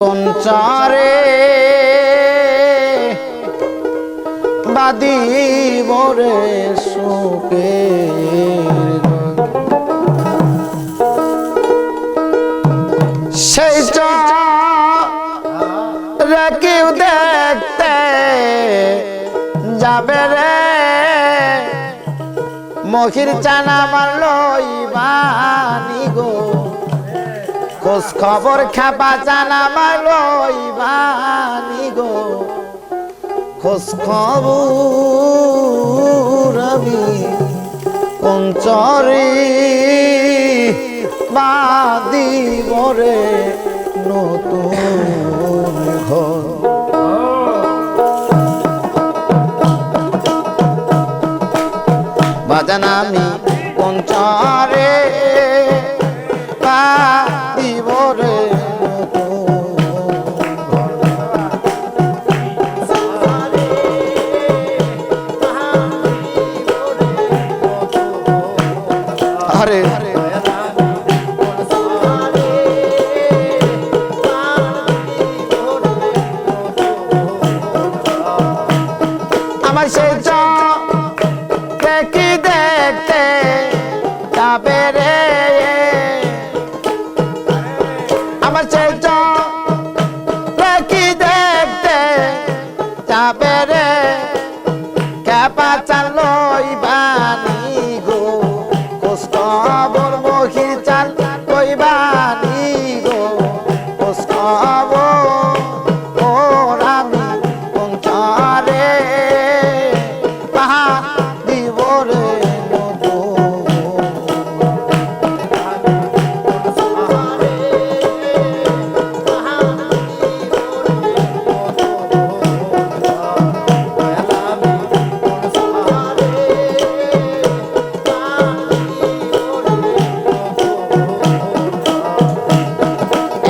পঞ্চারে বাদিব রে সুখে সেই রে কেউ দেখতে যাবে রে মহির চানা মারলই বানি গো খোঁজ খবর খাপা জানা মারলই বানি গো খোঁজ খবর আমি পঞ্চরে বাদিব রে নতুন ঘর বাজান আমি পঞ্চরে বাদিব রে আরে আমার সেই দেখি দেখতে যাবে রে আমার সেই দেখি দেখতে যাবে রে ক্যাপা চালই বানি গো খোঁজ খবর মহির চাল কই বানি গো খোঁজ খবর আমি পঞ্চরে বাদিব রে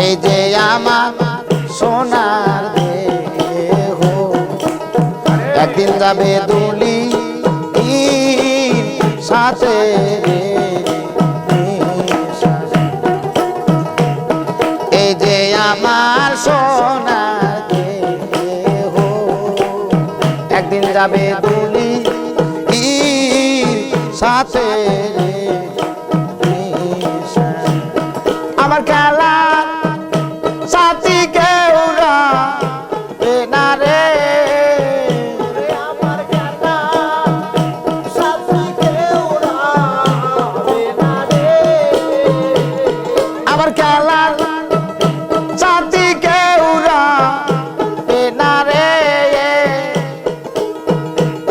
এই যে আমার সোনার দেহ একদিন যাবে দুলি সাথে এই যে আমার সোনার দেহ একদিন যাবে দুলি সাথে আমার খেলা সাথী কেউ না রে আমার খেলা সাথী কেউ না রে আমার খেলা সাথী কেউ না রে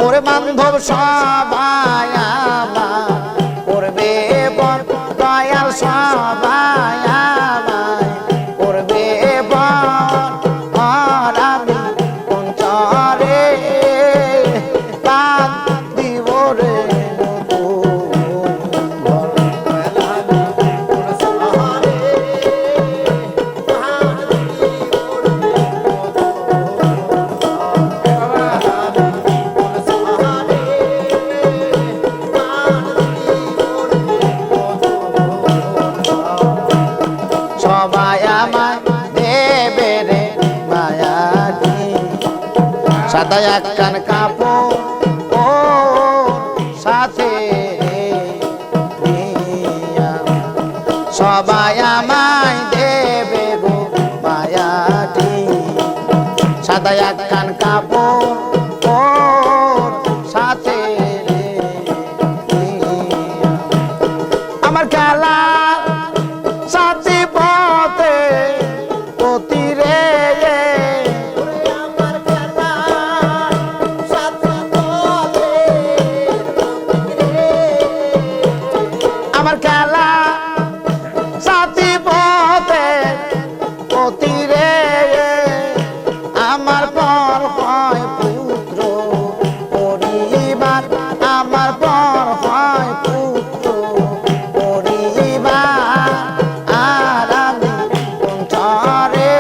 ওরে বান্ধব সবাই আমার করবে বন দয়াল সবাই আমায় করবে বন আর আমি পঞ্চরে বাদিব রে সবাই আমায় দেবে রে মায়াটি সাদা একখান কাপড় ও সাথে দিয়া সবাই আমায় দেবে গো মায়াটি সাদা একখান কাপড় ও সাথে দিয়া আমার খেলা সাথী পথে পতি রে আমার খেলা সাথী পথে আমার খেলা সাথী পথে পতি রে আমার পর হয় পুত্র পরিবার আমার পর হয় পুত্র পরিবার আর আমি পঞ্চরে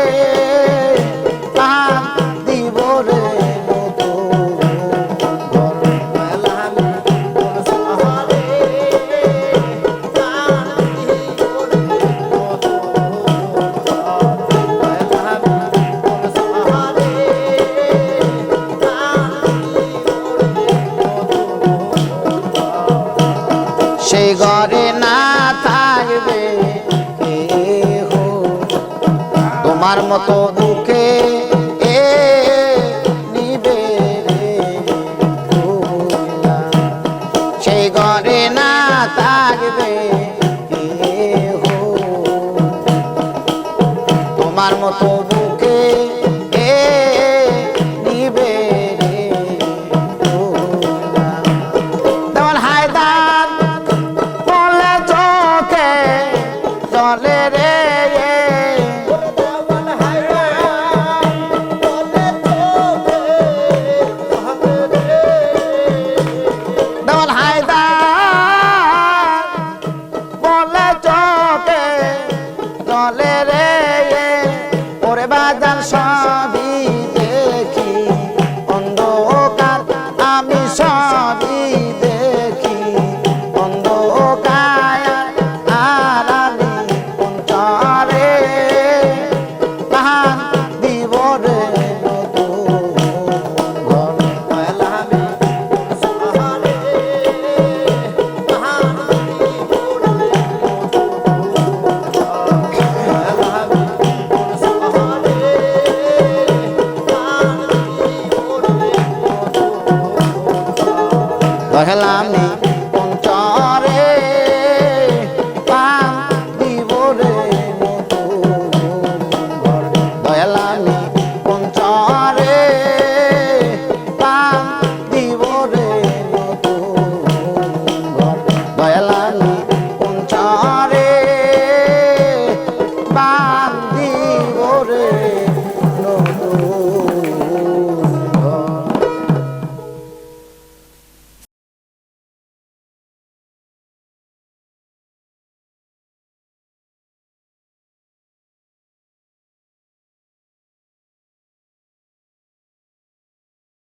বাদিব রে নতুন ঘর তোমার মতো বুকে এ নিবে রে খুইলা, সেই ঘরে না থাকবে কেহ। তোমার মতো বুকে এ নিবে রে খুইলা। দেওয়ান হায়দার বলে চোখে জলে রে, দেওয়ান হায়দার বলে চোখে জলে রে, ওরে বাজান সবই দেখি অন্ধকার, আমি সবই দেখি অন্ধকার, আর আমি অন্তরে প্রাণ দিব রে নতুন ঘর। আমি সহারে প্রাণ দিব রে দয়ালামি অন্তরে প্রাণ দিব রে নতুন ঘর। দয়ালামি